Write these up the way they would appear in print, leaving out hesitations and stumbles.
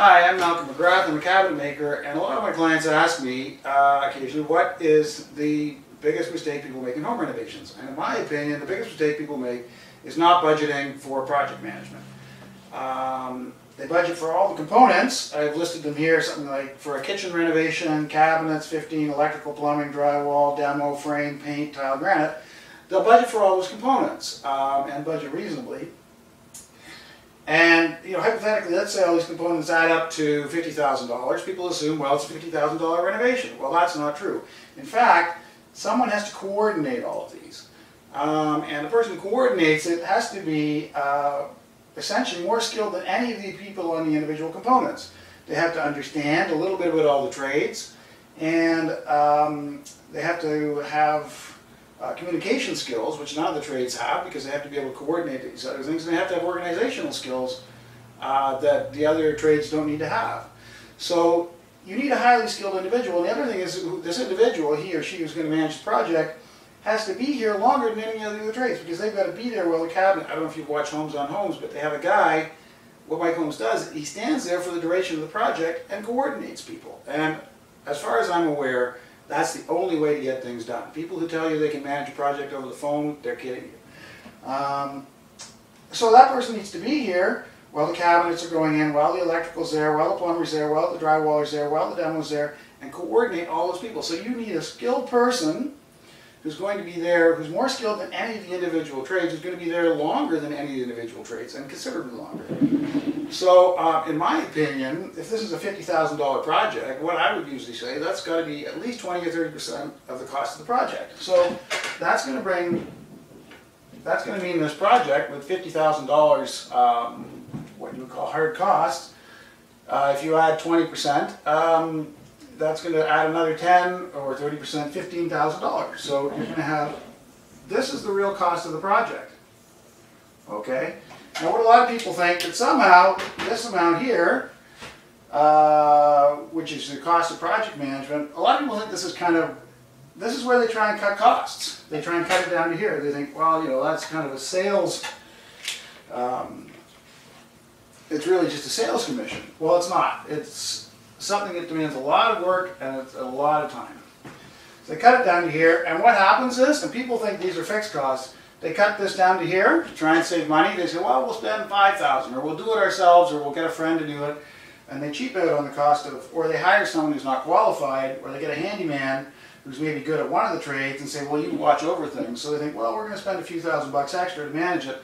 Hi, I'm Mcgrath. I'm a cabinet maker, and a lot of my clients ask me occasionally, what is the biggest mistake people make in home renovations? And in my opinion, the biggest mistake people make is not budgeting for project management. They budget for all the components. I've listed them here, something like for a kitchen renovation, cabinets, 15, electrical, plumbing, drywall, demo, frame, paint, tile, granite. They'll budget for all those components and budget reasonably. And, hypothetically, let's say all these components add up to $50,000. People assume, well, it's a $50,000 renovation. Well, that's not true. In fact, someone has to coordinate all of these. And the person who coordinates it has to be essentially more skilled than any of the people on the individual components. They have to understand a little bit about all the trades, and they have to have communication skills, which none of the trades have, because they have to be able to coordinate these other things, and they have to have organizational skills that the other trades don't need to have. So you need a highly skilled individual, and the other thing is this individual, he or she who's going to manage the project, has to be here longer than any other trades, because they've got to be there while the cabinet, I don't know if you've watched Homes on Homes, but they have a guy, what Mike Holmes does, he stands there for the duration of the project and coordinates people. And as far as I'm aware, that's the only way to get things done. People who tell you they can manage a project over the phone, they're kidding you. So that person needs to be here while the cabinets are going in, while the electrical's there, while the plumber's there, while the drywaller's there, while the demo's there, and coordinate all those people. So you need a skilled person who's going to be there, who's more skilled than any of the individual trades, who's going to be there longer than any of the individual trades, and considerably longer. So, in my opinion, if this is a $50,000 project, what I would usually say, that's got to be at least 20 or 30% of the cost of the project. So, that's going to mean this project with $50,000, what you would call hard costs, if you add 20%, that's going to add another 10 or 30%, $15,000. So you're going to have, this is the real cost of the project. Okay? Now what a lot of people think that somehow this amount here, which is the cost of project management, a lot of people think this is this is where they try and cut costs. They try and cut it down to here. They think, well, that's kind of a sales, it's really just a sales commission. Well, it's not. It's something that demands a lot of work and it's a lot of time. So they cut it down to here, and what happens is, and people think these are fixed costs, they cut this down to here to try and save money. They say, well, we'll spend $5,000, or we'll do it ourselves, or we'll get a friend to do it, and they cheap out on the cost of, or they hire someone who's not qualified, or they get a handyman who's maybe good at one of the trades and say, well, you watch over things. So they think, well, we're going to spend a few $1,000s extra to manage it.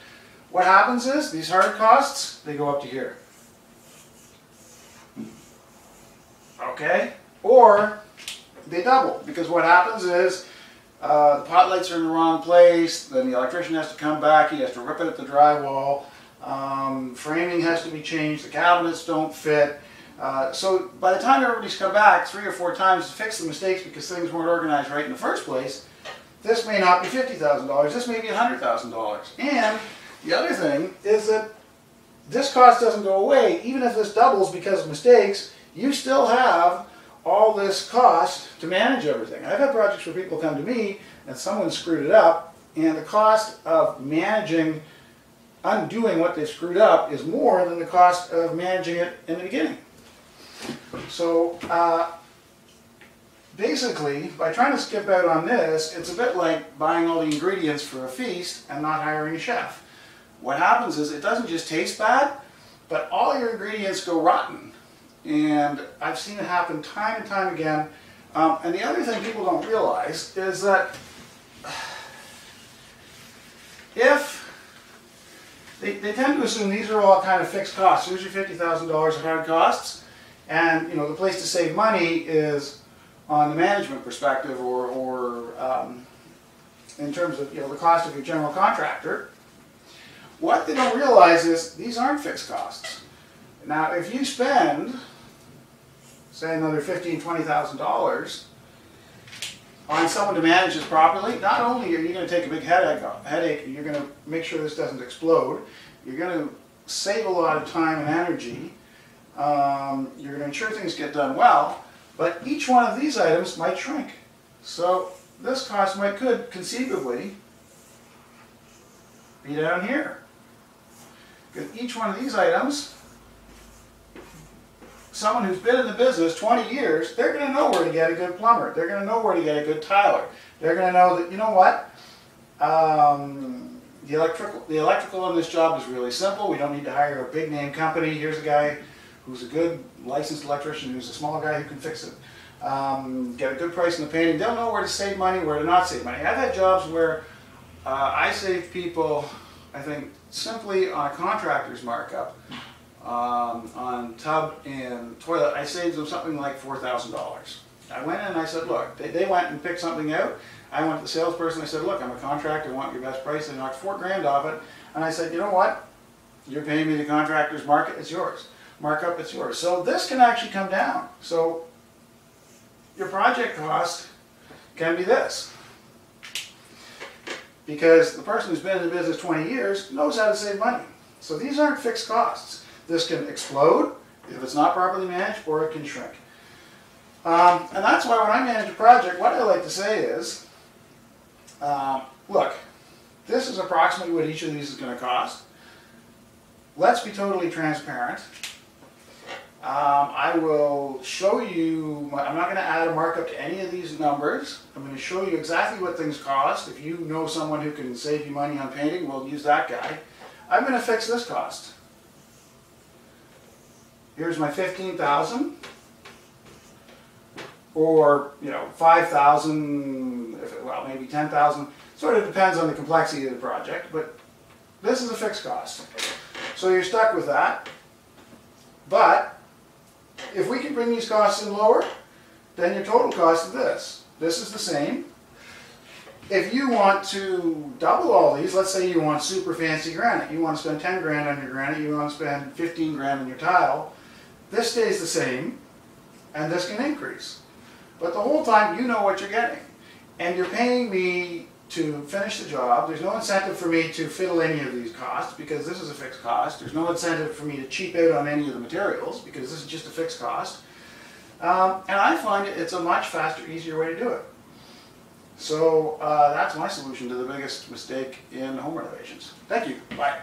What happens is, these hard costs, they go up to here. Okay? Or they double, because what happens is the pot lights are in the wrong place, then the electrician has to come back, he has to rip it at the drywall, framing has to be changed, the cabinets don't fit. So by the time everybody's come back 3 or 4 times to fix the mistakes because things weren't organized right in the first place, this may not be $50,000, this may be $100,000. And the other thing is that this cost doesn't go away. Even if this doubles because of mistakes, you still have all this cost to manage everything. I've had projects where people come to me and someone screwed it up, and the cost of undoing what they screwed up is more than the cost of managing it in the beginning. So basically, by trying to skip out on this, it's a bit like buying all the ingredients for a feast and not hiring a chef. What happens is it doesn't just taste bad, but all your ingredients go rotten. And I've seen it happen time and time again. And the other thing people don't realize is that if they tend to assume these are all kind of fixed costs. Here's your $50,000 of hard costs, and the place to save money is on the management perspective, or in terms of the cost of your general contractor. What they don't realize is these aren't fixed costs. Now, if you spend, say, another $15,000, $20,000 on someone to manage this properly, not only are you going to take a big headache, you're going to make sure this doesn't explode, you're going to save a lot of time and energy, you're going to ensure things get done well, but each one of these items might shrink. So this cost could conceivably be down here. Because each one of these items someone who's been in the business 20 years, they're going to know where to get a good plumber. They're going to know where to get a good tiler. They're going to know that, you know what, the electrical in this job is really simple. We don't need to hire a big name company. Here's a guy who's a good licensed electrician, who's a small guy who can fix it. Get a good price in the painting. They'll know where to save money, where to not save money. I've had jobs where I saved people, I think, simply on a contractor's markup. On tub and toilet, I saved them something like $4,000. I went in and I said, look, they went and picked something out. I went to the salesperson, I said, look, I'm a contractor, I want your best price. They knocked $4,000 off it. And I said, you know what? You're paying me the contractor's market, it's yours. Markup, it's yours. So this can actually come down. So your project cost can be this. Because the person who's been in the business 20 years knows how to save money. So these aren't fixed costs. This can explode if it's not properly managed, or it can shrink. And that's why when I manage a project, what I like to say is, look, this is approximately what each of these is going to cost. Let's be totally transparent. I will show you, I'm not going to add a markup to any of these numbers. I'm going to show you exactly what things cost. If you know someone who can save you money on painting, we'll use that guy. I'm going to fix this cost. Here's my $15,000, or 5,000, well, maybe 10,000. Sort of depends on the complexity of the project, but this is a fixed cost. So you're stuck with that. But if we can bring these costs in lower, then your total cost is this. This is the same. If you want to double all these, let's say you want super fancy granite. You want to spend 10 grand on your granite, you want to spend 15 grand on your tile. This stays the same, and this can increase. But the whole time you know what you're getting. And you're paying me to finish the job. There's no incentive for me to fiddle any of these costs, because this is a fixed cost. There's no incentive for me to cheap out on any of the materials, because this is just a fixed cost. And I find it's a much faster, easier way to do it. So that's my solution to the biggest mistake in home renovations. Thank you. Bye.